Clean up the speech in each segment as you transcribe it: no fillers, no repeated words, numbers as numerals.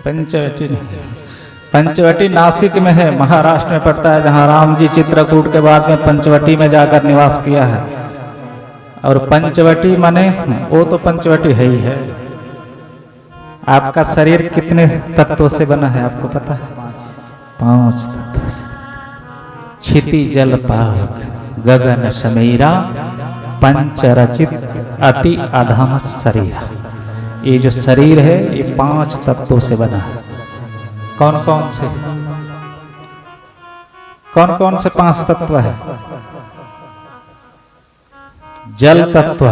पंचवटी पंचवटी नासिक में है, महाराष्ट्र में पड़ता है, जहाँ राम जी चित्रकूट के बाद में पंचवटी में जाकर निवास किया है। और पंचवटी माने वो तो पंचवटी है ही है। आपका शरीर कितने तत्वों से बना है आपको पता है? 5 तत्वों से। क्षिति जल पावक गगन समीरा पंचरचित अति अधम शरीर। ये जो शरीर है ये 5 तत्वों से बना है। कौन कौन से 5 तत्व है? जल तत्व,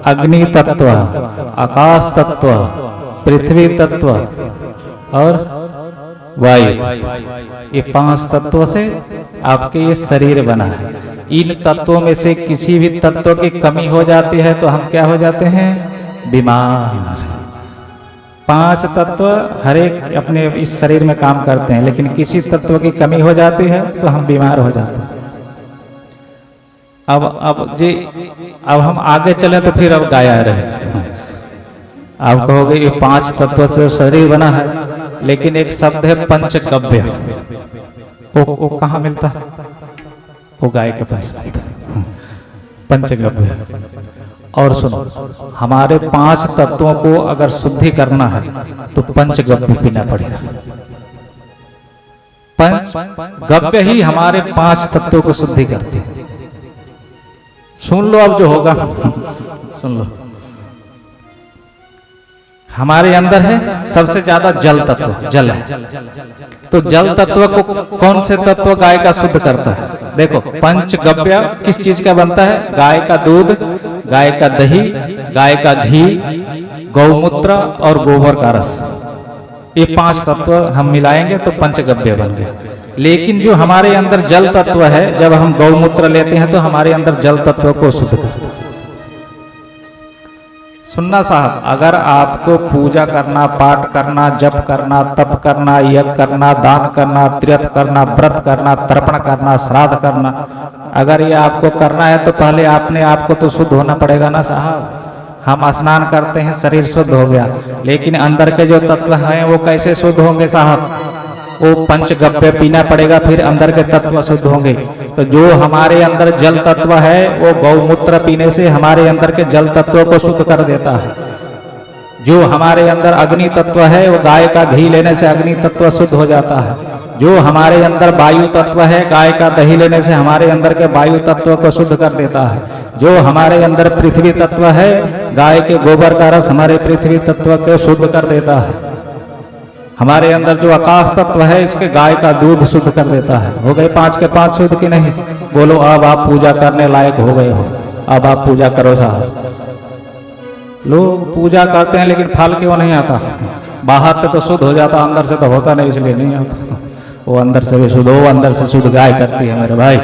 अग्नि तत्व, आकाश तत्व, पृथ्वी तत्व और वायु। ये 5 तत्वों से आपके ये शरीर बना है। इन तत्वों में से किसी भी तत्व की कमी हो जाती है तो हम क्या हो जाते हैं? बीमार। 5 तत्व हर एक अपने इस शरीर में काम करते हैं, लेकिन किसी तत्व की कमी हो जाती है तो हम बीमार हो जाते हैं। अब हम आगे चले तो फिर अब गाया रहे। आप कहोगे ये 5 तत्व से शरीर बना है, लेकिन एक शब्द है पंचगव्य। वो कहाँ मिलता है? वो गाय के पास मिलता है पंचगव्य। और सुनो, हमारे 5 तत्वों को अगर शुद्धि करना है तो पंचगव्य पीना पड़ेगा। पंचगव्य ही हमारे 5 तत्वों को शुद्धि करते हैं। सुन लो अब जो होगा, सुन लो। हमारे अंदर है सबसे ज्यादा जल तत्व, जल है। तो जल तत्व को कौन से तत्व गाय का शुद्ध करता है? देखो, पंचगव्य किस चीज का बनता है? गाय का दूध, गाय का दही, गाय का घी, गौमूत्र और गोबर का रस। ये 5 तत्व हम मिलाएंगे तो पंचगव्य बन गए। लेकिन जो हमारे अंदर जल तत्व है, जब हम गौमूत्र लेते हैं तो हमारे अंदर जल तत्व को शुद्ध करता है। सुनना साहब, अगर आपको पूजा करना, पाठ करना, जप करना, तप करना, यज्ञ करना, दान करना, तीर्थ करना, व्रत करना, तर्पण करना, श्राद्ध करना, अगर ये आपको करना है तो पहले आपने आपको तो शुद्ध होना पड़ेगा ना साहब। हम स्नान करते हैं, शरीर शुद्ध हो गया, लेकिन अंदर के जो तत्व हैं वो कैसे शुद्ध होंगे साहब? वो पंचगव्य पीना पड़ेगा, फिर अंदर के तत्व शुद्ध होंगे। तो जो हमारे अंदर जल तत्व है वो गौमूत्र पीने से हमारे अंदर के जल तत्वों को शुद्ध कर देता है। जो हमारे अंदर अग्नि तत्व है वो गाय का घी लेने से अग्नि तत्व शुद्ध हो जाता है। जो हमारे अंदर वायु तत्व है, गाय का दही लेने से हमारे अंदर के वायु तत्व को शुद्ध कर देता है। जो हमारे अंदर पृथ्वी तत्व है, गाय के गोबर का रस हमारे पृथ्वी तत्व को शुद्ध कर देता है। हमारे अंदर जो आकाश तत्व है, इसके गाय का दूध शुद्ध कर देता है। हो गए 5 के 5 शुद्ध की नहीं? बोलो अब आप पूजा करने लायक हो गए हो, अब आप पूजा करो साहब। लोग पूजा करते हैं लेकिन फल क्यों नहीं आता? बाहर से तो शुद्ध हो जाता, अंदर से तो होता नहीं, इसलिए नहीं आता। वो अंदर से भी शुद्ध हो, अंदर से शुद्ध गाय करती है मेरे भाई,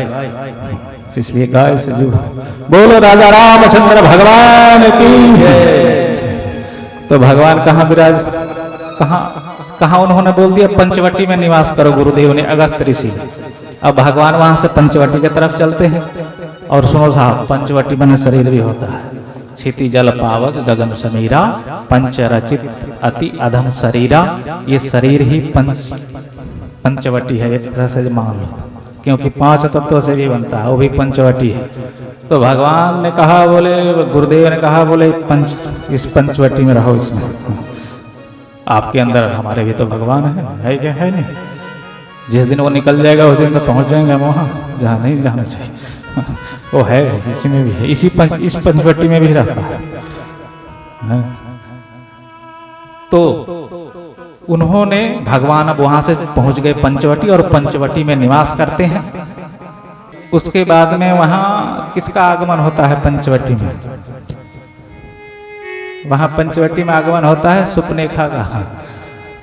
इसलिए गाय से जुड़ो। बोलो राजा रामचंद्र भगवान की जय। तो भगवान कहाँ विराज, कहाँ उन्होंने बोल दिया पंचवटी में निवास करो, गुरुदेव ने, अगस्त ऋषि। अब भगवान वहां से पंचवटी की तरफ चलते हैं। और सुनो साहब, पंचवटी में शरीर भी होता है। क्षिति जल पावक गगन समीरा पंचरचित अति अधम शरीरा। ये शरीर ही पंचवटी है, एक तरह से मान लो, क्योंकि 5 तत्वों से भी बनता है, वो भी पंचवटी है। तो भगवान ने कहा, बोले गुरुदेव ने कहा, बोले इस पंचवटी में रहो, इसमें आपके अंदर हमारे भी तो भगवान है क्या? है नहीं? जिस दिन वो निकल जाएगा उस दिन तो पहुंच जाएंगे हम वहाँ जहाँ नहीं जाना चाहिए। वो है, इसी में भी है, इस पंचवटी में भी रहता है। तो उन्होंने भगवान अब वहां से पहुंच गए पंचवटी, और पंचवटी में निवास करते हैं। उसके बाद में वहां किसका आगमन होता है पंचवटी में? वहां पंचवटी में आगमन होता है सुपनेखा का।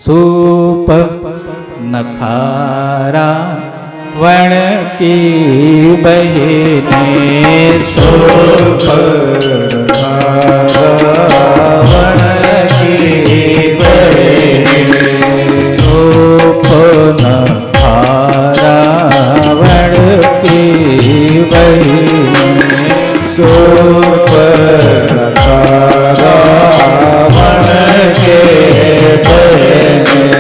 सुप नखारा वण की बहिने, सुप नखारा वण की बहिने, सुप नखारा वण की बहिने, सुप नखारा वण के बहिने,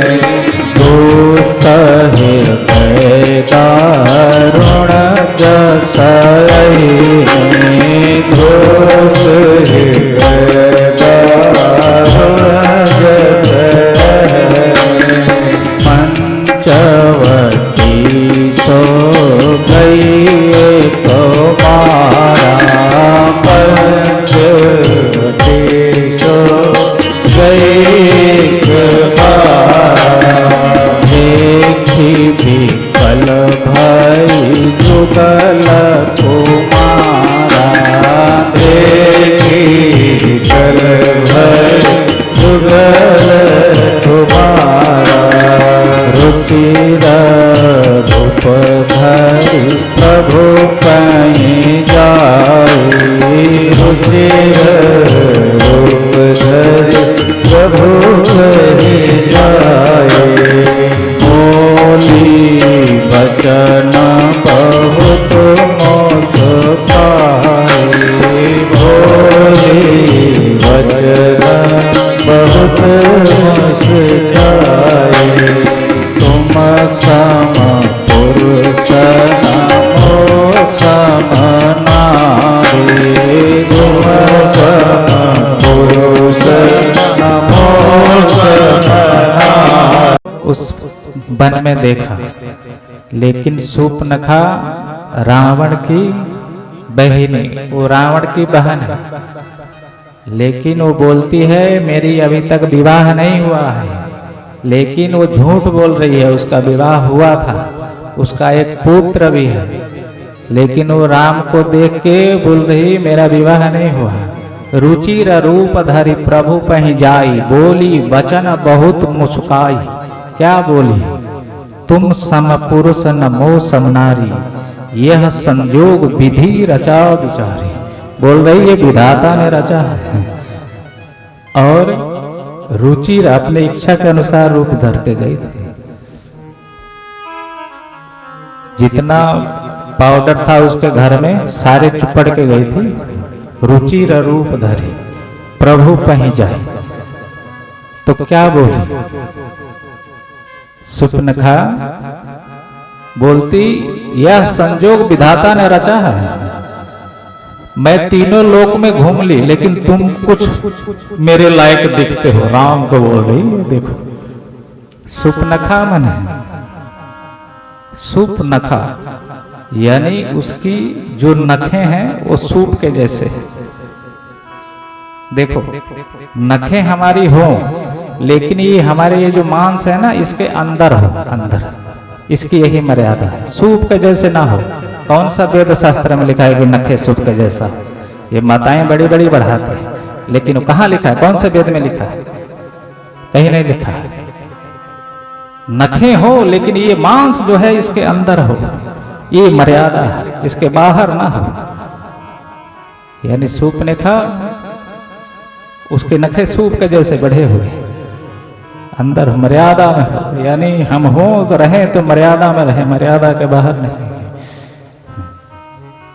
विकल भई जुगल कुमारा विकल भई जुगल कुमारा रुचिर रूप धरि प्रभु पहि जाई रुचिर रूप धरि प्रभु पहि जाई बोली वचन बहुत मोस पाई बोली वचन बहुत मोस पाई तुम सम पुरुष नमो सम नारी तुम सम पुरुष नमो सम नारी। उस वन में देखा, लेकिन शूर्पणखा रावण की बहिनी, वो रावण की बहन है, लेकिन वो बोलती है मेरी अभी तक विवाह नहीं हुआ है, लेकिन वो झूठ बोल रही है, उसका विवाह हुआ था, उसका एक पुत्र भी है, लेकिन वो राम को देख के बोल रही मेरा विवाह नहीं हुआ। रुचिर रूप धरि प्रभु पहि जाई बोली वचन बहुत मुस्काई। क्या बोली? तुम सम पुरुष नमो सम नारी यह संयोग विधि रचा विचारी। बोल रही है विधाता ने रचा है। और रुचिर अपने इच्छा के अनुसार रूप धर के गई थी। जितना पाउडर था उसके घर में सारे चुपड़ के गई थी। रुचिर रूप धरी प्रभु पहि जाए। तो क्या बोली? शूर्पणखा बोलती यह संजोग विधाता ने रचा है। मैं तीनों लोक में घूम ली, लेकिन तुम कुछ मेरे लायक दिखते हो। राम को बोल रही है। देखो शूर्पणखा मन है, शूर्पणखा यानी उसकी जो नखें हैं वो सूप के जैसे। देखो नखें हमारी हो, लेकिन ये हमारे ये जो मांस है ना इसके अंदर हो, अंदर। इसकी यही मर्यादा है, सूप के जैसे ना हो। कौन सा वेद शास्त्र में लिखा है कि नखे सूप के जैसा? ये माताएं बड़ी बड़ी बढ़ाती है, लेकिन कहाँ लिखा है? कौन से वेद में लिखा है? कहीं नहीं लिखा है। नखे हो लेकिन ये मांस जो है इसके अंदर हो, ये मर्यादा है, इसके बाहर ना हो। यानी शूर्पणखा उसके नखे सूप के जैसे बढ़े हुए, अंदर मर्यादा में हो। यानी हम हो तो रहे तो मर्यादा में रहे, मर्यादा के बाहर नहीं।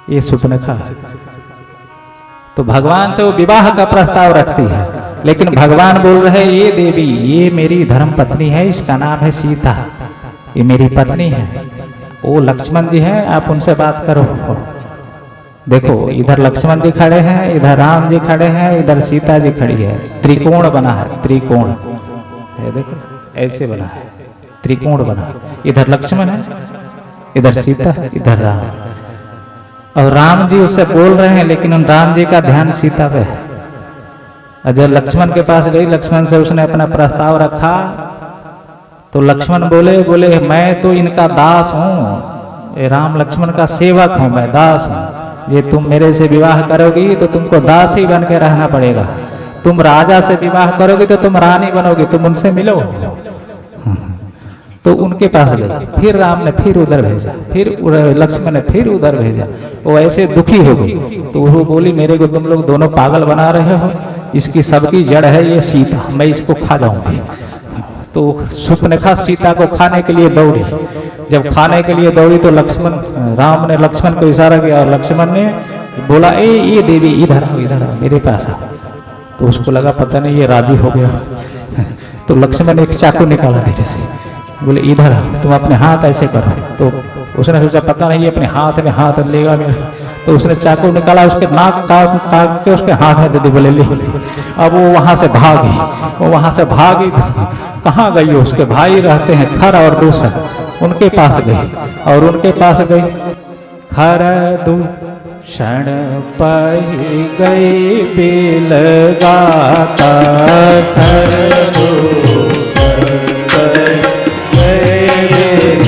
ये शूर्पणखा है। तो भगवान से वो विवाह का प्रस्ताव रखती है, लेकिन भगवान बोल रहे ये देवी ये मेरी धर्म पत्नी है, इसका नाम है सीता, ये मेरी पत्नी है। वो लक्ष्मण जी हैं, आप उनसे बात करो। देखो इधर लक्ष्मण जी खड़े हैं, इधर राम जी खड़े हैं, इधर सीता जी खड़ी है। त्रिकोण बना है, त्रिकोण है। देखो ऐसे बना है, त्रिकोण बना। इधर लक्ष्मण है, इधर सीता, इधर राम। और राम जी उससे बोल रहे हैं, लेकिन उन राम जी का ध्यान सीता पे है। और जब लक्ष्मण के पास गई, लक्ष्मण से उसने अपना प्रस्ताव रखा, तो लक्ष्मण बोले मैं तो इनका दास हूँ, राम लक्ष्मण का सेवक हूँ, मैं दास हूँ। ये तुम मेरे से विवाह करोगी तो तुमको दास ही बन के रहना पड़ेगा। तुम राजा से विवाह करोगी तो तुम रानी बनोगी, तुम उनसे मिलो। तो उनके पास गई, फिर राम ने फिर उधर भेजा, फिर लक्ष्मण ने फिर उधर भेजा। वो ऐसे दुखी हो गई, तो वो बोली मेरे को तुम लोग दोनों पागल बना रहे हो, इसकी सबकी जड़ है ये सीता, मैं इसको खा जाऊंगी। तो शूर्पणखा सीता को खाने के लिए दौड़ी। जब खाने के लिए दौड़ी तो राम ने लक्ष्मण को इशारा किया, और लक्ष्मण ने बोला ये देवी इधर आओ, इधर आओ, मेरे पास आओ। तो उसको लगा पता नहीं ये राजी हो गया। तो लक्ष्मण ने एक चाकू निकाला धीरे से, बोले इधर आओ, तुम अपने हाथ ऐसे करो। तो उसने सोचा पता नहीं ये अपने हाथ में हाथ लेगा मेरा। तो उसने चाकू निकाला, उसके नाक काट के उसके हाथ में दे दी, बोले ले। अब वो वहां से भागी, कहाँ गई? उसके भाई रहते हैं खर और दूसर, उनके पास गई। और उनके पास गई, खर दूषण पही गई बिल गाता, खर दूषण पही गई बिल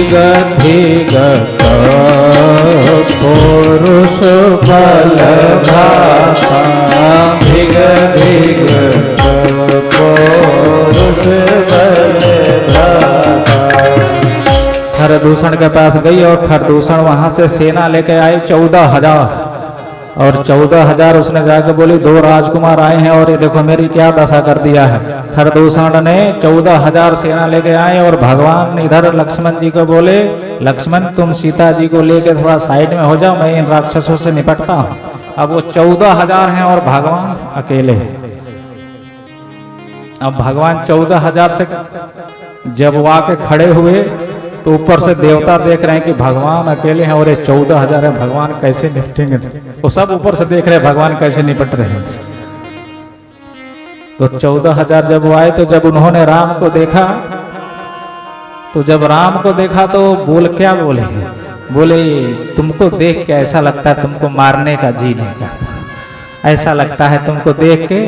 धिगधिगत पुरुष बलधाता, धिगधिगत पुरुष बलधाता। खरदूषण के पास गई और खरदूषण वहां से सेना लेके आई 14,000, और 14,000 उसने जाकर बोली 2 राजकुमार आए हैं और ये देखो मेरी क्या दशा कर दिया है। खरदूषण ने 14,000 सेना लेके आए और भगवान इधर लक्ष्मण जी को बोले, लक्ष्मण तुम सीता जी को लेके थोड़ा साइड में हो जाओ, मैं इन राक्षसों से निपटता हूं। अब वो 14,000 हैं और भगवान अकेले हैं। अब भगवान 14,000 से जब वो आके खड़े हुए तो ऊपर से देवता देख रहे हैं कि भगवान अकेले हैं और ये 14,000 है, भगवान कैसे निपटेंगे। वो सब ऊपर से देख रहे हैं भगवान कैसे निपट रहे हैं। तो 14,000 जब वो आए तो जब उन्होंने राम को देखा, तो जब राम को देखा तो क्या बोले, बोले तुमको देख के ऐसा लगता है तुमको मारने का जी नहीं करता, ऐसा लगता है तुमको देख के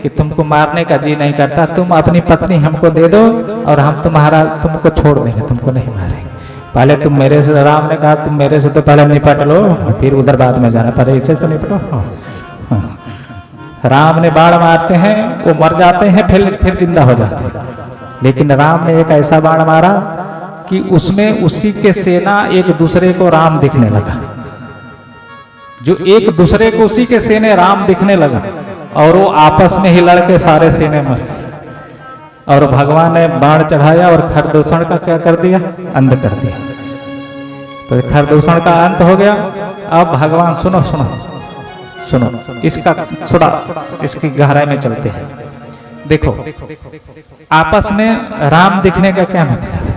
कि तुमको मारने का जी नहीं करता, तुम अपनी पत्नी हमको दे दो और हम तुमको छोड़ देंगे, तुमको नहीं मारेंगे। पहले तुम मेरे से, राम ने कहा तुम मेरे से तो पहले निपट लो, फिर उधर बाद में जाना, पहले इसे तो निपटो। राम ने बाण मारते हैं, वो मर जाते हैं, फिर जिंदा हो जाते हैं। लेकिन राम ने एक ऐसा बाण मारा कि उसमें उसी के सेना एक दूसरे को राम दिखने लगा, जो एक दूसरे को उसी के सेने राम दिखने लगा, और वो आपस में ही लड़के सारे सेने मर गए। और भगवान ने बाण चढ़ाया और खरदूषण का क्या कर दिया, अंत कर दिया। तो खरदूषण का अंत हो गया। अब भगवान सुनो सुनो सुनो, इसका थोड़ा इसकी गहराई में चलते हैं। देखो आपस में राम दिखने का क्या मतलब है,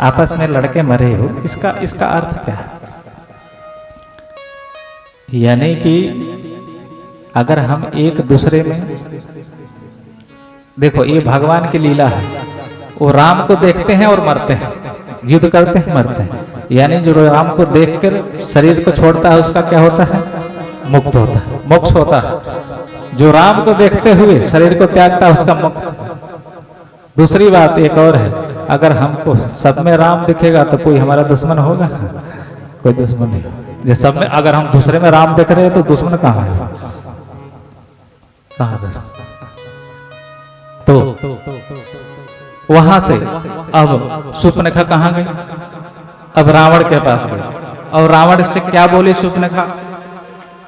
आपस में लड़के मरे हो, इसका अर्थ क्या है? यानी कि अगर हम एक दूसरे में, देखो ये भगवान की लीला है, वो राम को देखते हैं और मरते हैं, युद्ध करते हैं मरते हैं। यानी जो राम को देखकर शरीर को छोड़ता है उसका क्या होता है, मुक्त होता है, मोक्ष होता है। जो राम को देखते हुए शरीर को त्यागता है उसका मुक्त। दूसरी बात एक और है, अगर हमको सब में राम दिखेगा तो कोई हमारा दुश्मन होगा, कोई दुश्मन नहीं। जैसे सब में अगर हम दूसरे में राम देख रहे हैं तो दुश्मन कहाँ है, कहाँ दुश्मन? तो वहां से अब शूर्पणखा कहाँ गई, अब रावण के पास गई। और रावण से क्या बोली शूर्पणखा,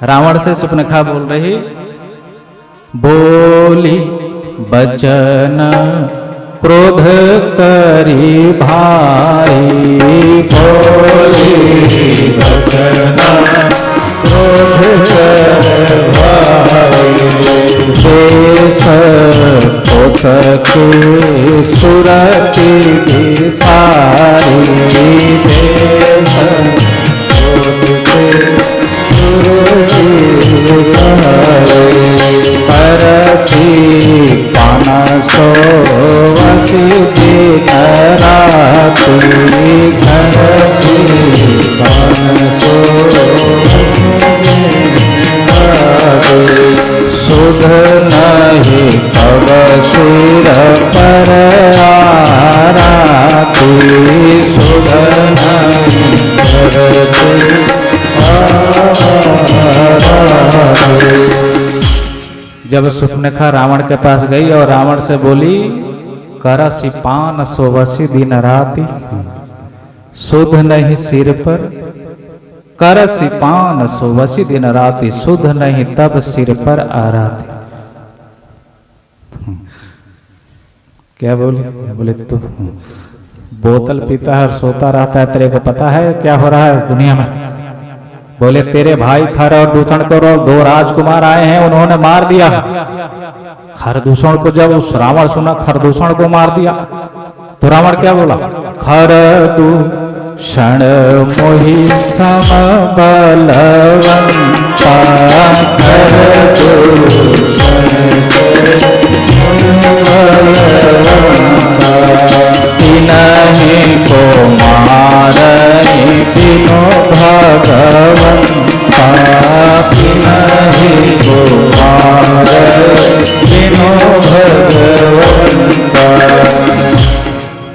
रावण से शूर्पणखा बोल रही, बोली बचन क्रोध करी भाई, बोली बचन क्रोध कर भाई, देश पोषक सुरति सारी, देश परसी पानसो असी कराती, परसी पानसो सुध नहीं कब सिर पर आराती, सुध नहीं जब शूर्पणखा रावण के पास गई और रावण से बोली, करसी पान सोवसी दिन राति, सुध नहीं सिर पर, करसी पान सोवसी दिन राति, सुध नहीं तब सिर पर आराती। क्या बोले, बोले तू बोतल पीता है और सोता रहता है, तेरे को पता है क्या हो रहा है दुनिया में? बोले तेरे भाई खर और दूषण को 2 राजकुमार आए हैं, उन्होंने मार दिया खरदूषण को। जब उस रावण सुना खरदूषण को मार दिया तो रावण क्या बोला, खरदूषण मोहि सम बलवंता, तिन्हीं को मारहि बिनु भगवंता, तिन्हीं को मारहि बिनु भगवंता।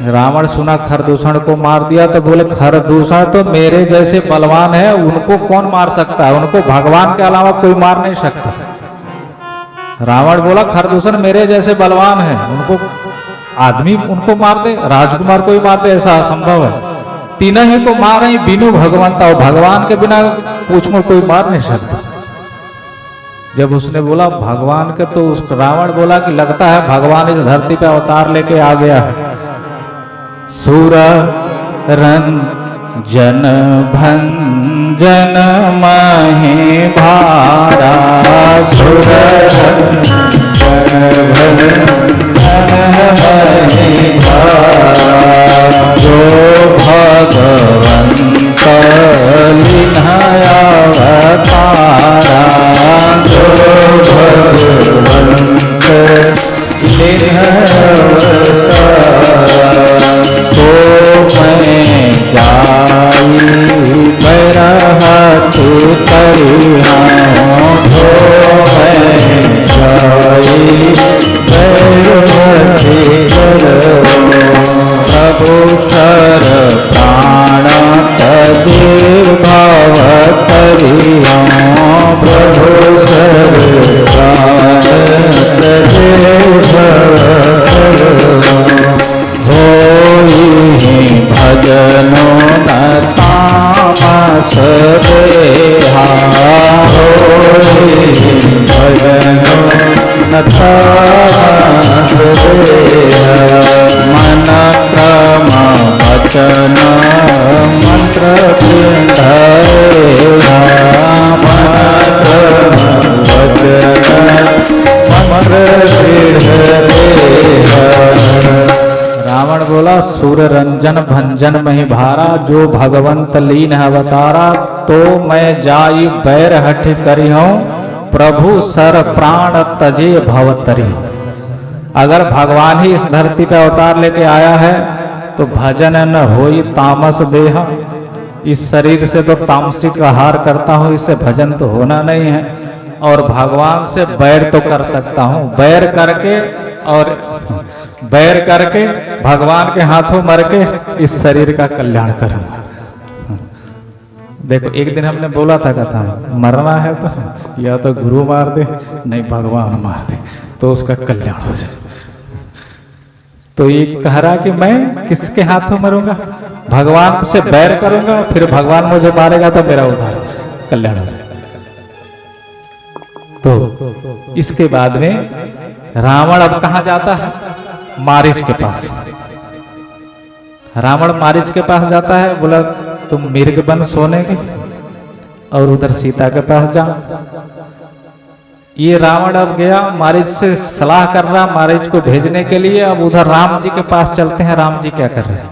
रावण रावण सुना खरदूषण को मार दिया तो बोले खरदूषण तो मेरे जैसे बलवान है, उनको कौन मार सकता है, उनको भगवान के अलावा कोई मार नहीं सकता। रावण बोला खरदूषण मेरे जैसे बलवान है, उनको आदमी उनको मार दे, राजकुमार को ही मार दे, ऐसा असंभव है। तीनों ही को मार रही बिनु भगवंता, और भगवान के बिना पूछ में कोई मार नहीं सकता। जब उसने बोला भगवान के, तो उस रावण बोला कि लगता है भगवान इस धरती पे अवतार लेके आ गया है। सुर रंजन भंजन महे भारा, सुर जो भगवंत लिहाया अवतारा, जो भगवंत लिहाया तो मैं जाई बरहत करिया, तो मैं जाई प्रभु सर प्राण तजे भाव करिया, प्रभु सर प्राण तजे होई भजनो तामस देहा, होई भजनो मन क्रम वचन मंत्र रावण बोला सुर रंजन भंजन मही भारा, जो भगवंत लीन अवतारा, तो मैं जाई बैर हठ करी हूं, प्रभु सर प्राण तजे भवतरी। अगर भगवान ही इस धरती पे अवतार लेके आया है तो भजन न होई तामस देहा, इस शरीर से तो तामसिक आहार करता हूं, इससे भजन तो होना नहीं है। और भगवान से बैर तो कर सकता हूं, बैर करके भगवान के हाथों मर के इस शरीर का कल्याण करूंगा। देखो एक दिन हमने बोला था कथा में, मरना है तो या तो गुरु मार दे, नहीं भगवान मार दे, तो उसका कल्याण हो जाए। तो ये कह रहा कि मैं किसके हाथों मरूंगा, भगवान से बैर करूंगा, फिर भगवान मुझे मारेगा तो मेरा उद्धार हो जाए, कल्याण हो जाए। तो इसके बाद में रावण अब कहां जाता है, मारीच के पास। रावण मारीच के पास जाता है, बोला तुम मृग बन सोने के और उधर सीता के पास जाओ। ये रावण अब गया, मारीच से सलाह कर रहा मारीच को भेजने के लिए। अब उधर राम जी के पास चलते हैं, राम जी क्या कर रहे हैं।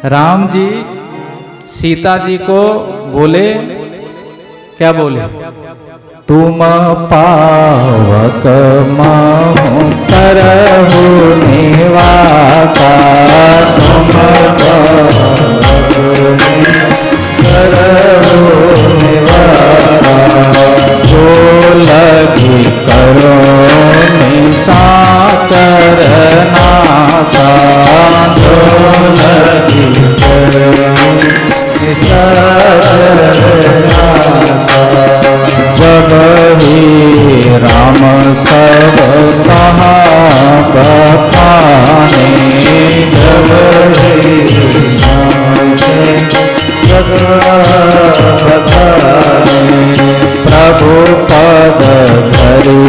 राम जी सीता जी को बोले, क्या बोले, तुम पावक माहु करहु निवासा, तुम करहु निवासा, जो लगी करो निशाचर नासा, जो लगी करो निशाचर नासा। जब ही राम सब कहा बखाने, जब ही राम सब बखाने, प्रभु पद धरि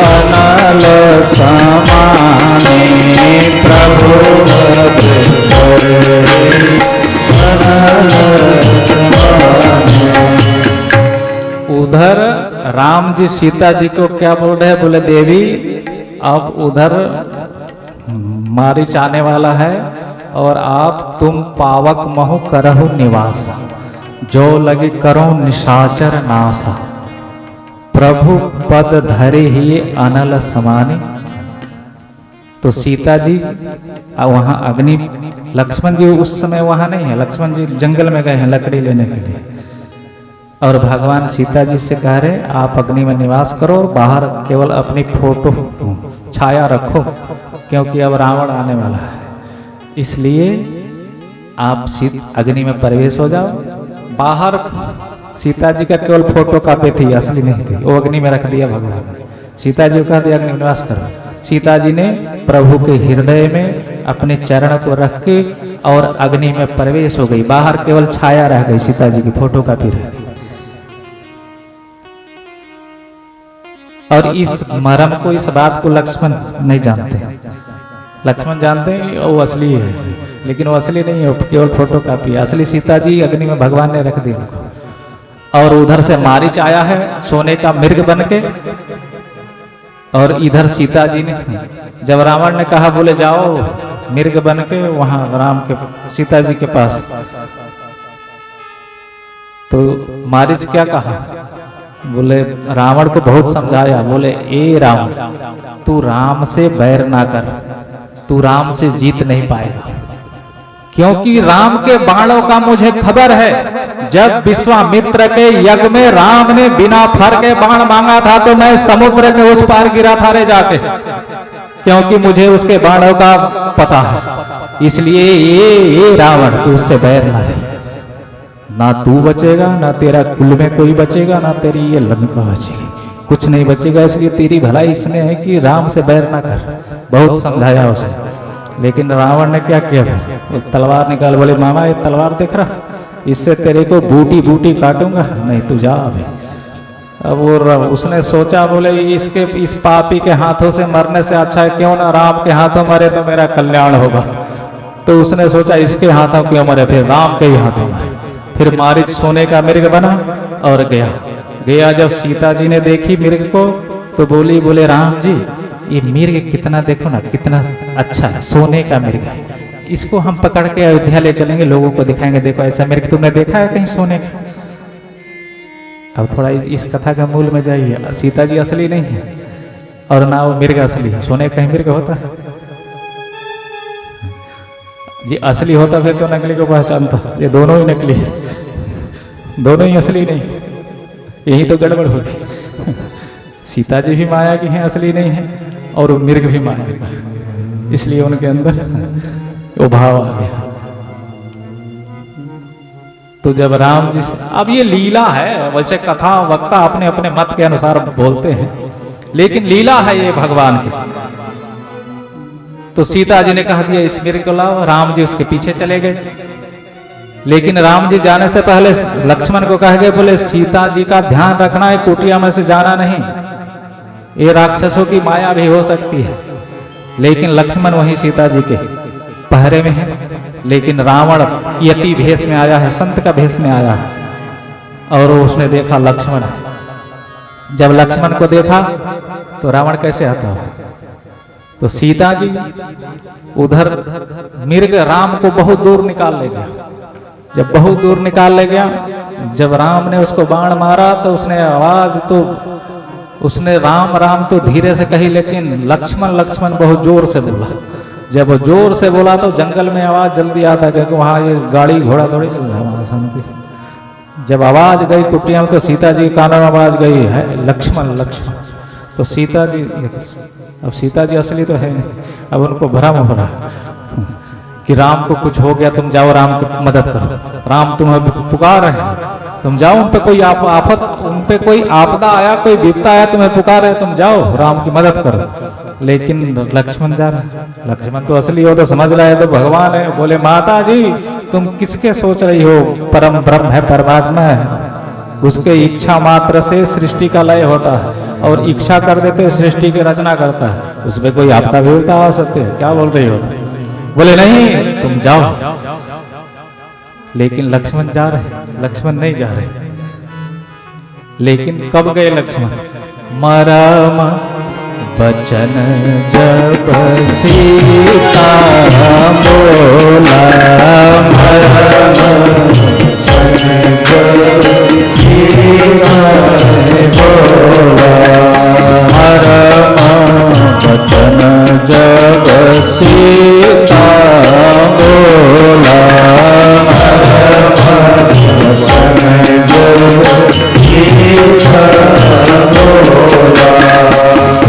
अनल समाने, प्रभु पद धरि अनल समाने। उधर राम जी सीता जी को क्या बोल रहे हैं, बोले देवी अब उधर मारीच आने वाला है और आप तुम पावक महु करहु निवासा, जो लगी करो निशाचर नासा, प्रभु पद धरे ही अनल समानी। तो सीता जी वहां अग्नि, लक्ष्मण जी उस समय वहां नहीं है, लक्ष्मण जी जंगल में गए हैं लकड़ी लेने के लिए, और भगवान सीता जी से कह रहे आप अग्नि में निवास करो और बाहर केवल अपनी फोटो छाया रखो, क्योंकि अब रावण आने वाला है। इसलिए आप अग्नि में प्रवेश हो जाओ। बाहर सीता जी का केवल फोटो कॉपी थी, असली नहीं थी, वो अग्नि में रख दिया भगवान ने। सीता जी को कहा दिया अग्नि निवास करो। सीता जी ने प्रभु के हृदय में अपने चरण को रख के और अग्नि में प्रवेश हो गई। बाहर केवल छाया रह गई, सीता जी की फोटो कॉपी रह गई। और इस मर्म को, इस बात को लक्ष्मण नहीं जानते। लक्ष्मण जानते हैं वो असली है, लेकिन वो असली नहीं है, केवल फोटो कॉपी। असली सीता जी अग्नि में भगवान ने रख दी उनको। और उधर से मारीच आया है सोने का मृग बन के, और इधर सीता जी ने, जब रावण ने कहा बोले जाओ मृग बन के वहां राम के सीता जी के पास, तो मारीच क्या कहा, बोले रावण को बहुत समझाया, बोले ए रावण, तू राम से बैर ना कर, तू राम से जीत नहीं पाएगा, क्योंकि राम के बाणों का मुझे खबर है। जब विश्वामित्र के यज्ञ में राम ने बिना फर के बाण मांगा था तो मैं समुद्र के उस पार गिरा था रे जाके, क्योंकि मुझे उसके बाणों का पता है। इसलिए ये रावण, तू उससे बैर ना रहे, ना तू बचेगा, ना तेरा कुल में कोई बचेगा, ना तेरी ये लंका बचेगी, कुछ नहीं बचेगा। इसलिए तेरी भलाई इसमें है कि राम से बैर ना कर। बहुत समझाया उसने, लेकिन रावण ने क्या किया, फिर तलवार निकाल, बोले मामा ये तलवार देख रहा, इससे तेरे को बूटी बूटी काटूंगा, नहीं तू जा अभी। अब वो उसने सोचा, बोले इसके इस पापी के हाथों से मरने से अच्छा है क्यों ना राम के हाथों मरे तो मेरा कल्याण होगा। तो उसने सोचा इसके हाथों क्यों मरे, फिर राम के ही हाथों मरे। फिर मारीच सोने का मृग बना और गया। जब सीता जी ने देखी मृग को तो बोले राम जी ये मृग कितना, देखो ना कितना अच्छा है, सोने का मृग है, इसको हम पकड़ के अयोध्या ले चलेंगे, लोगों को दिखाएंगे, देखो ऐसा मृग तुमने देखा है कहीं सोने का। अब थोड़ा इस कथा का मूल में जाइए। सीता जी असली नहीं है और ना वो मृग असली है। सोने का ही मृग होता है जी, असली होता फिर तो नकली को पहचानता। ये दोनों ही नकली है, दोनों ही असली नहीं, यही तो गड़बड़ होगी। सीता जी भी माया की हैं, असली नहीं है, और मृग भी माया का, इसलिए उनके अंदर वो भाव आ गया। तो जब राम जी से, अब ये लीला है, वैसे कथा वक्ता अपने अपने मत के अनुसार बोलते हैं, लेकिन लीला है ये भगवान की। तो सीता जी ने कहा दिया इस मृग को लाओ, राम जी उसके पीछे चले गए। लेकिन राम जी जाने से पहले लक्ष्मण को कह गए, बोले सीता जी का ध्यान रखना है, कुटिया में से जाना नहीं, ये राक्षसों की माया भी हो सकती है। लेकिन लक्ष्मण वहीं सीता जी के पहरे में है, लेकिन रावण यति भेष में आया है, संत का भेष में आया है, और उसने देखा लक्ष्मण। जब लक्ष्मण को देखा तो रावण कैसे आता है, तो सीता जी उधर मृग राम को बहुत दूर निकाल ले गया। जब बहुत दूर निकाल ले गया, जब राम ने उसको बाण मारा तो उसने आवाज, तो उसने राम राम तो धीरे से कही, लेकिन लक्ष्मण लक्ष्मण बहुत जोर से बोला। जब वो जोर से बोला तो जंगल में आवाज जल्दी आता है, क्योंकि वहां ये गाड़ी घोड़ा दौड़ी चल रहा है, वहां शांति। जब आवाज गई कुटिया में तो सीता जी के कानों में आवाज गई है लक्ष्मण लक्ष्मण। तो सीता जी, अब सीता जी असली तो है नहीं, अब उनको भ्रम हो रहा कि राम को कुछ हो गया, तुम जाओ राम की मदद करो, राम तुम्हें पुकार रहे हैं, तुम जाओ, उन पे कोई आफत, उन पे कोई आपदा आया, कोई विपदा आया, तुम्हें पुकार है, तुम जाओ राम की मदद करो। लेकिन लक्ष्मण जा रहे, लक्ष्मण तो असली हो तो समझ रहा है तो भगवान है। बोले माता जी तुम किसके सोच रही हो, परम ब्रह्म है, परमात्मा है, उसके इच्छा मात्र से सृष्टि का लय होता है, और इच्छा कर देते सृष्टि की रचना करता है, उसमें कोई आपदा विपदा आ सकती है, क्या बोल रही हो तुम? बोले नहीं तुम जाओ। लेकिन लक्ष्मण जा रहे, लक्ष्मण नहीं जा रहे। लेकिन कब गए लक्ष्मण? मरम बचन जब सीता बोला, मरम बचन जब सीता बोला, मरम बचन जब सीता बोला,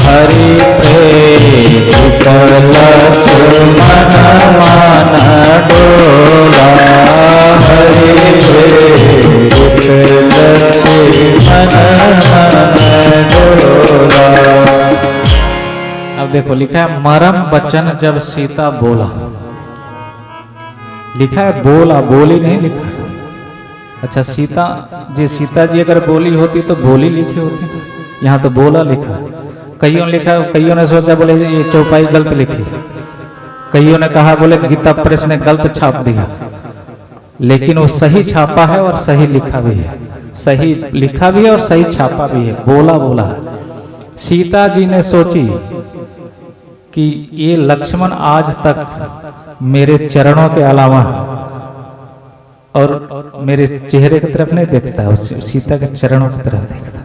हरि प्रेम लक्ष्मण मन डोला, हरि अब देखो लिखा है मरम वचन जब सीता बोला, लिखा है बोला, बोली नहीं लिखा है। अच्छा सीता जी अगर बोली होती तो बोली लिखी होती ना, यहाँ तो बोला लिखा है। कईयों ने लिखा, कईयों ने सोचा बोले ये चौपाई गलत लिखी, कईयों ने कहा बोले गीता प्रेस ने गलत छाप दिया, लेकिन वो सही छापा है और सही लिखा भी है, सही लिखा भी है और सही छापा भी है, बोला बोला है। सीता जी ने सोची कि ये लक्ष्मण आज तक मेरे चरणों के अलावा और मेरे चेहरे की तरफ नहीं देखता है, सीता के चरणों की तरफ देखता है।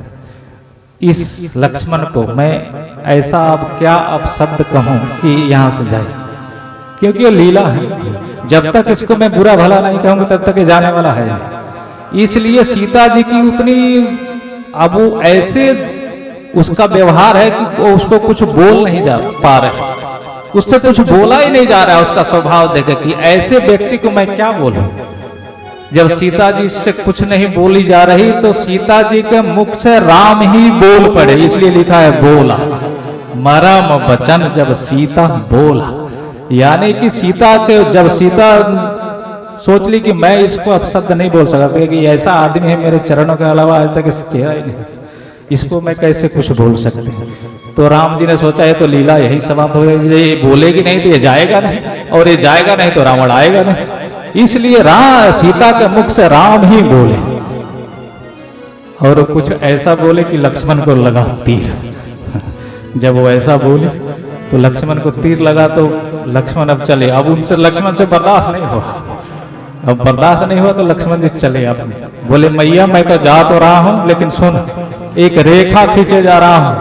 इस लक्ष्मण को मैं ऐसा अब क्या अपशब्द कहूं कि यहां से जाए, क्योंकि ये लीला है। जब तक इसको मैं बुरा भला नहीं कहूंगा तब तक ये जाने वाला है। इसलिए सीता जी की उतनी अब वो ऐसे उसका व्यवहार है कि वो उसको कुछ बोल नहीं जा पा रहे, उससे कुछ बोला ही नहीं जा रहा है। उसका स्वभाव देखे कि ऐसे व्यक्ति को मैं क्या बोलूं। जब सीता जी से कुछ नहीं बोली जा रही तो सीता जी के मुख से राम ही बोल पड़े, इसलिए लिखा है बोला। मरम वचन जब सीता बोला, यानी कि सीता के जब सीता सोच ली कि मैं इसको अपशब्द नहीं बोल सकता, कि ऐसा आदमी है मेरे चरणों के अलावा आज तक इसके नहीं, इसको मैं कैसे कुछ बोल सकते हैं। तो राम जी ने सोचा है तो लीला यही समाप्त हो गई, ये बोलेगी नहीं तो ये जाएगा नहीं, और ये जाएगा नहीं तो रावण आएगा नहीं। इसलिए सीता के मुख से राम ही बोले, और कुछ ऐसा बोले कि लक्ष्मण को लगा तीर। जब वो ऐसा बोले तो लक्ष्मण को तीर लगा, तो लक्ष्मण अब चले। अब उनसे लक्ष्मण से बर्दाश्त नहीं हुआ, अब बर्दाश्त नहीं हुआ तो लक्ष्मण जी चले अपने। बोले मैया मैं तो जा तो रहा हूं, लेकिन सुन एक रेखा खींचे जा रहा हूं,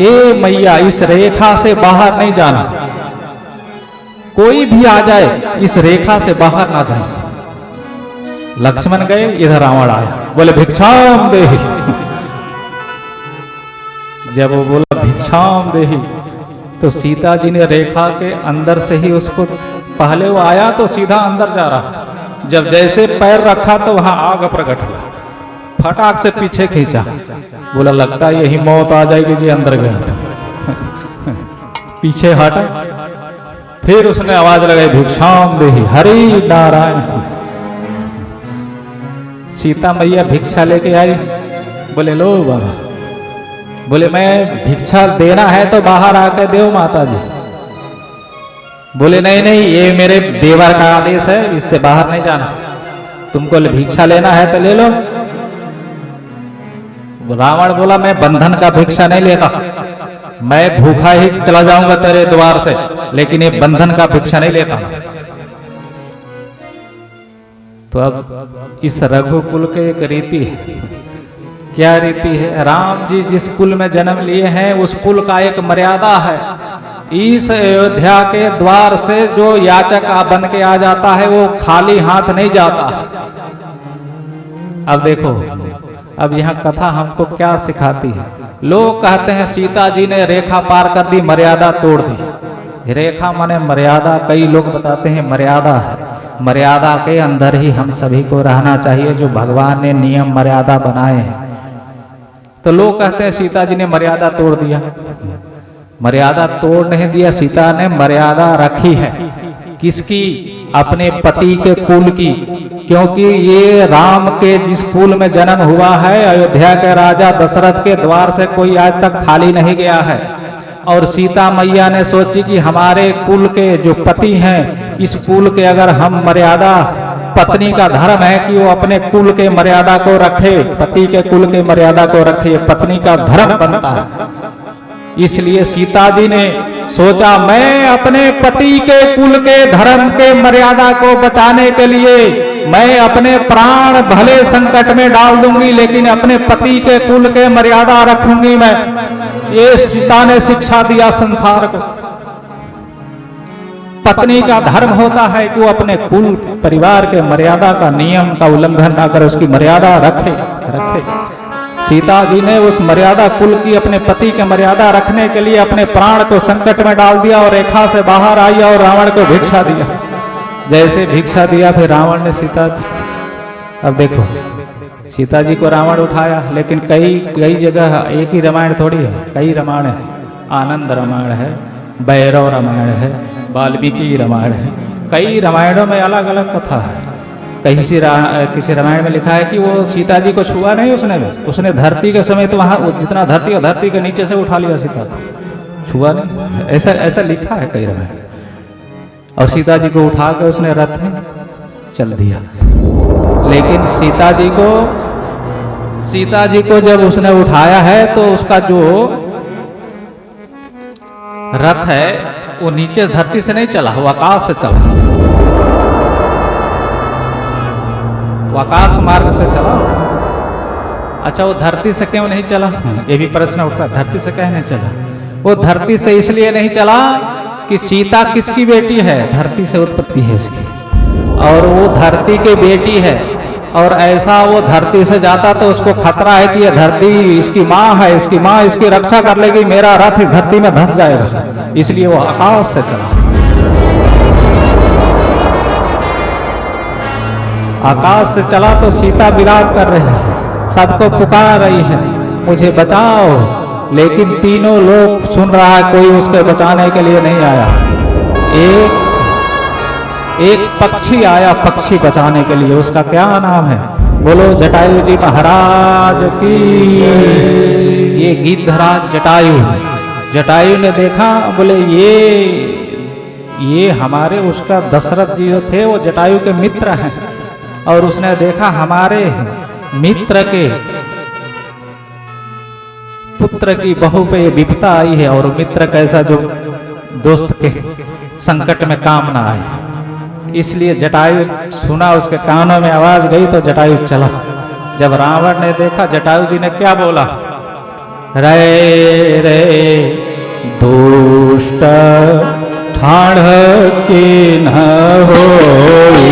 ए मैया इस रेखा से बाहर नहीं जाना, कोई भी आ जाए इस रेखा से बाहर ना जाए। लक्ष्मण गए, इधर रावण आया, बोले भिक्षाम देहि। जब वो बोला भिक्षाम देहि तो सीता जी ने रेखा के अंदर से ही उसको, पहले वो आया तो सीधा अंदर जा रहा था, जब जैसे पैर रखा तो वहां आग प्रकट हुआ, फटाक से पीछे खींचा। बोला लगता है यही मौत आ जाएगी जी, अंदर गया। पीछे हटा, फिर उसने आवाज लगाई भिक्षाम देहि हरि नारायण। सीता मैया भिक्षा लेके आई, बोले लो बाबा। बोले मैं भिक्षा देना है तो बाहर आकर दो माता जी। बोले नहीं नहीं ये मेरे देवर का आदेश है, इससे बाहर नहीं जाना, तुमको भिक्षा लेना है तो ले लो। रावण बोला मैं बंधन का भिक्षा नहीं लेता, मैं भूखा ही चला जाऊंगा तेरे द्वार से, लेकिन ये बंधन का भिक्षा नहीं लेता। तो अब इस रघुकुल के एक रीति है, क्या रीति है? राम जी जिस कुल में जन्म लिए हैं उस कुल का एक मर्यादा है। इस अयोध्या के द्वार से जो याचक बन के आ जाता है वो खाली हाथ नहीं जाता। अब देखो, अब यह कथा हमको क्या सिखाती है? लोग कहते हैं सीता जी ने रेखा पार कर दी, मर्यादा तोड़ दी। रेखा माने मर्यादा, कई लोग बताते हैं मर्यादा है, मर्यादा के अंदर ही हम सभी को रहना चाहिए, जो भगवान ने नियम मर्यादा बनाए हैं। तो लोग कहते हैं सीता जी ने मर्यादा तोड़ दिया। मर्यादा तोड़ नहीं दिया, सीता ने मर्यादा रखी है। किसकी? अपने पति के कुल की, क्योंकि ये राम के जिस कुल में जन्म हुआ है, अयोध्या के राजा दशरथ के द्वार से कोई आज तक खाली नहीं गया है। और सीता मैया ने सोची कि हमारे कुल के जो पति हैं, इस कुल के अगर हम मर्यादा, पत्नी का धर्म है कि वो अपने कुल के मर्यादा को रखे, पति के कुल के मर्यादा को रखे, पत्नी का धर्म बनता है। इसलिए सीता जी ने सोचा मैं अपने पति के कुल के धर्म के मर्यादा को बचाने के लिए मैं अपने प्राण भले संकट में डाल दूंगी, लेकिन अपने पति के कुल के मर्यादा रखूंगी मैं। ये सीता ने शिक्षा दिया संसार को। पत्नी का धर्म होता है कि वो अपने कुल परिवार के मर्यादा का, नियम का उल्लंघन ना करे, उसकी मर्यादा रखे। सीता जी ने उस मर्यादा कुल की, अपने पति के मर्यादा रखने के लिए अपने प्राण को संकट में डाल दिया और रेखा से बाहर आई और रावण को भिक्षा दिया। जैसे भिक्षा दिया फिर रावण ने सीता, अब देखो सीता जी को रावण उठाया, लेकिन कई जगह एक ही रामायण थोड़ी है, कई रामायण है। आनंद रामायण है, भैरव रामायण है, वाल्मीकि रामायण है, कई रामायणों में अलग अलग कथा है। किसी रामायण में लिखा है कि वो सीता जी को छुआ नहीं, उसने धरती के समय तो वहाँ जितना धरती के नीचे से उठा लिया, सीता को छुआ नहीं, ऐसा लिखा है कई रामायण। और सीता जी को उठा के उसने रथ में चल दिया। लेकिन सीता जी को जब उसने उठाया है तो उसका जो रथ है वो नीचे धरती से नहीं चला, वो आकाश से चला, वो आकाश मार्ग से चला। अच्छा, वो धरती से क्यों नहीं चला, ये भी प्रश्न उठता, धरती से क्यों नहीं चला? वो धरती से इसलिए नहीं चला कि सीता किसकी बेटी है, धरती से उत्पत्ति है इसकी, और वो धरती की बेटी है, और ऐसा वो धरती से जाता तो उसको खतरा है कि ये धरती इसकी माँ है, इसकी माँ इसकी रक्षा कर लेगी, मेरा रथ धरती में धंस जाएगा, इसलिए वो आकाश से चला। आकाश से चला तो सीता विलाप कर रही है, सबको पुकार रही है मुझे बचाओ, लेकिन तीनों लोग सुन रहा है, कोई उसके बचाने के लिए नहीं आया। एक पक्षी आया, पक्षी बचाने के लिए, उसका क्या नाम है, बोलो जटायु जी महाराज की। ये गिद्धराज जटायु ने देखा, बोले ये हमारे उसका दशरथ जी जो थे वो जटायु के मित्र हैं, और उसने देखा हमारे मित्र के पुत्र की बहू पे विपदा आई है, और मित्र कैसा जो दोस्त के संकट में काम ना आए, इसलिए जटायु सुना, उसके कानों में आवाज गई तो जटायु चला। जब रावण ने देखा, जटायु जी ने क्या बोला, रे रे दुष्ट ठाढ़ की न होई,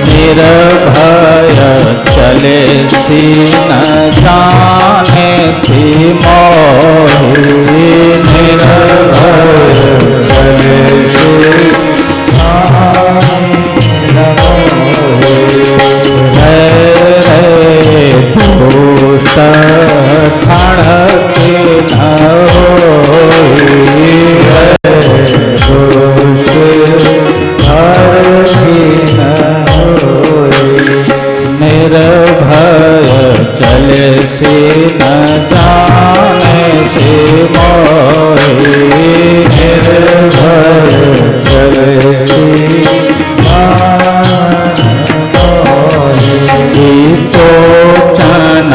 निर्भय चले सी न जाने सी मोहि, निर्भय चले दुष्ट ठाढ़ की न होई, निर्भय चले से न जाने से मोहि, निर्भय चले से तो चन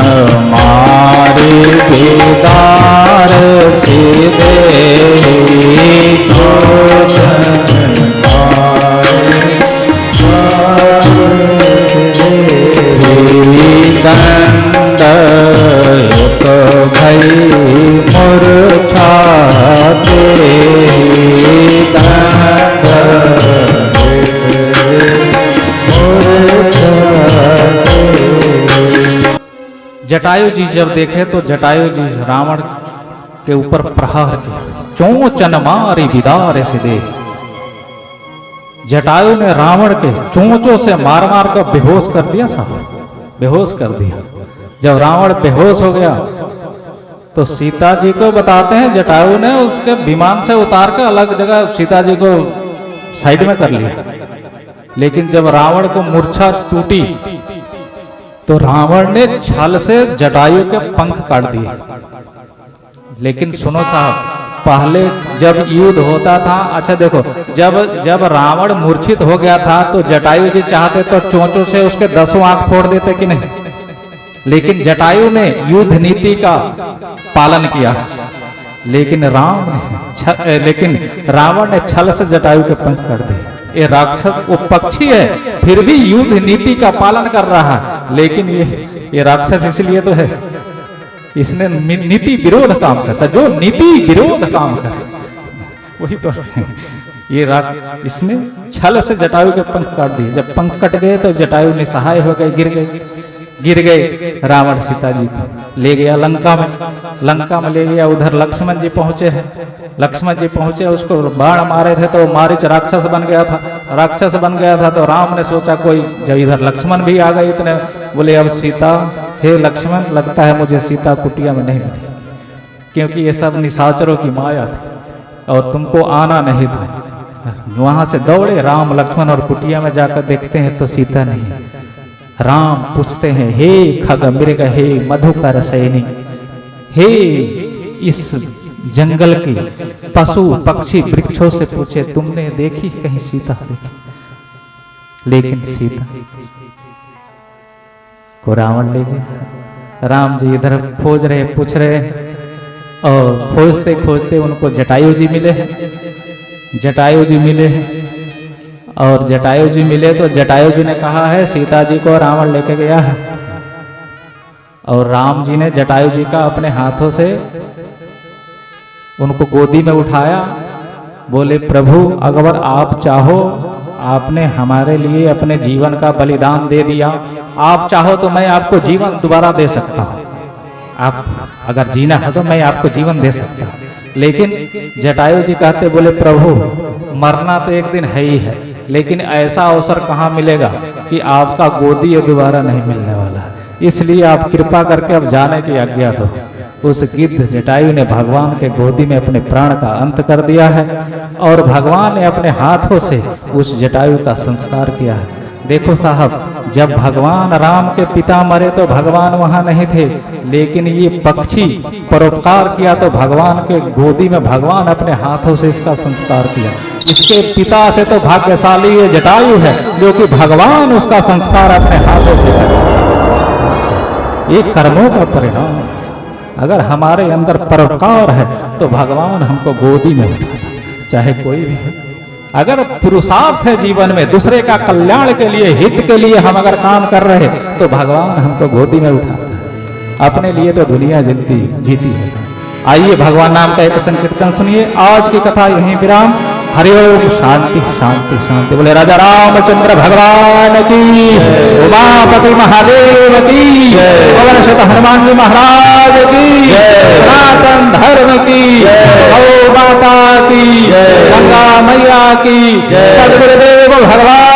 मारी बेदार से दे, तो चन दंड भई मूर्छाते, जटायु जी जब देखे तो जटायु जी रावण के ऊपर प्रहार किया, चोंचन मारी बिदार से दे। जटायु ने रावण के चोंचों से मार मार कर बेहोश कर दिया, साहब बेहोश कर दिया। जब रावण बेहोश हो गया तो सीता जी को बताते हैं जटायु ने उसके विमान से उतार कर अलग जगह सीता जी को साइड में कर लिया। लेकिन जब रावण को मूर्छा टूटी तो रावण ने छल से जटायु के पंख काट दिए। लेकिन सुनो साहब, पहले जब युद्ध होता था, अच्छा देखो, जब रावण मूर्छित हो गया था तो जटायु जी चाहते तो चोंचों से उसके 10 आंख फोड़ देते कि नहीं, लेकिन जटायु ने युद्ध नीति का पालन किया। लेकिन रावण ने छल से जटायु के पंख काट दिए। ये राक्षस वो पक्षी है, फिर भी युद्ध नीति का पालन कर रहा है। लेकिन ये राक्षस इसलिए तो है, इसने नीति विरोध काम करता। जो नीति विरोध काम करे वही तो है। ये इसने छल से जटायु के पंख काट दिए। जब पंख कट गए तो जटायु निसहाय हो गए, गिर गए। रावण सीता जी को ले गया लंका में ले गया। उधर लक्ष्मण जी पहुंचे हैं। लक्ष्मण जी पहुंचे, उसको बाण मारे थे तो मारीच राक्षस बन गया था। तो राम ने सोचा कोई, जब इधर लक्ष्मण भी आ गए इतने, बोले अब सीता, हे लक्ष्मण, लगता है मुझे सीता कुटिया में नहीं मिली, क्योंकि ये सब निशाचरों की माया थी और तुमको आना नहीं था। वहां से दौड़े राम लक्ष्मण और कुटिया में जाकर देखते हैं तो सीता नहीं। राम पूछते हैं, हे खग मृग, हे मधुकर सैनी, हे इस जंगल के पशु पक्षी वृक्षों से पूछे, तुमने देखी कहीं सीता देखी? लेकिन सीता को रावण ले गया। राम जी इधर खोज रहे, पूछ रहे, और खोजते खोजते उनको जटायु जी मिले हैं। और जटायु जी मिले तो जटायु जी ने कहा है सीता जी को रावण लेके गया है। और राम जी ने जटायु जी का अपने हाथों से उनको गोदी में उठाया। बोले, प्रभु अगर आप चाहो, आपने हमारे लिए अपने जीवन का बलिदान दे दिया, आप चाहो तो मैं आपको जीवन दोबारा दे सकता हूं। आप अगर जीना है तो मैं आपको जीवन दे सकता हूं। लेकिन जटायु जी कहते, बोले प्रभु मरना तो एक दिन है ही है, लेकिन ऐसा अवसर कहाँ मिलेगा कि आपका गोदी दोबारा नहीं मिलने वाला। इसलिए आप कृपा करके अब जाने की आज्ञा दो। उस गिद्ध जटायु ने भगवान के गोदी में अपने प्राण का अंत कर दिया है और भगवान ने अपने हाथों से उस जटायु का संस्कार किया है। देखो साहब, जब भगवान राम के पिता मरे तो भगवान वहां नहीं थे, लेकिन ये पक्षी परोपकार किया तो भगवान के गोदी में भगवान अपने हाथों से इसका संस्कार किया। इसके पिता से तो भाग्यशाली ये जटायु है जो कि भगवान उसका संस्कार अपने हाथों से करे। ये कर्मों का परिणाम। अगर हमारे अंदर परोपकार है तो भगवान हमको गोदी में उठाता, चाहे कोई भी है। अगर पुरुषार्थ है जीवन में, दूसरे का कल्याण के लिए, हित के लिए हम अगर काम कर रहे हैं तो भगवान हमको गोदी में उठाता है। अपने लिए तो दुनिया जीती है सर। आइए भगवान नाम का एक संकीर्तन सुनिए। आज की कथा यहीं विराम। हरिओम। शांति शांति शांति। बोले राजा रामचंद्र भगवान की, उमापति महादेव की, पवन सुत हनुमान जी महाराज की, सनातन धर्म की, गौ माता की, गंगा मैया की, सदगुरुदेव भगवान